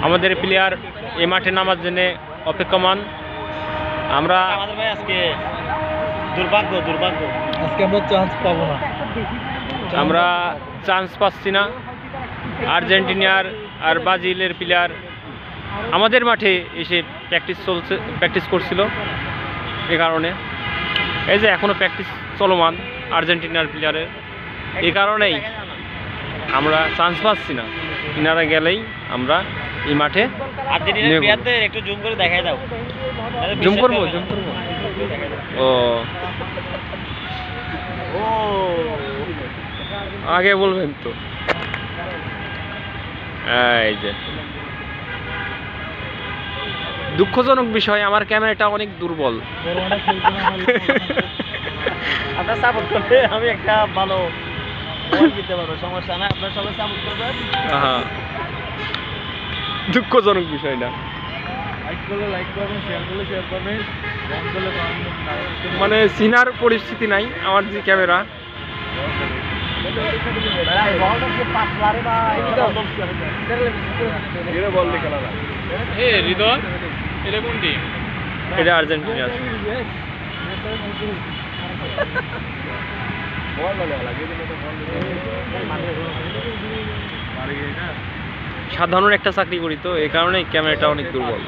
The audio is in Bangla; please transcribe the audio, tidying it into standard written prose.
আমাদের প্লেয়ার এই মাঠে নামার জন্য অপেক্ষমান। আমরা আমাদের ভাই আজকে দুর্ভাগ্য আজকে আমরা চান্স পাবো না। আমরা চান্স পাচ্ছি না। আর্জেন্টিনার আর ব্রাজিলের প্লেয়ার আমাদের মাঠে এসে প্র্যাকটিস করছিল। এ কারণে এই যে এখনও প্র্যাকটিস চলমান আর্জেন্টিনার প্লেয়ারের, এই কারণেই আমরা চান্স পাচ্ছি না। ইনারা গেলেই আমরা এই মাঠে আর্জেন্টিনার প্লেয়ারদের একটু জুম করে দেখাই দাও। জুম করবো ও ও আগে বলবেন তো। এই যে দুঃখজনক বিষয়, আমার ক্যামেরাটা অনেক দুর্বল। আপনার সাপোর্ট করলে আমি একটা ভালো দিতে পারবো, সমস্যা না। আপনার সবাই সাপোর্ট করবেন। দুঃখজনক বিষয় না, লাইক করলে লাইক করবেন, শেয়ার করলে শেয়ার করবেন, কমেন্ট করলে কমেন্ট। মানে চিনার পরিস্থিতি নাই আমার যে ক্যামেরা। এটা আর্জেন্টিনা। সাধারণ একটা চাকরি করি তো, এই কারণে ক্যামেরাটা অনেক দুর্বল।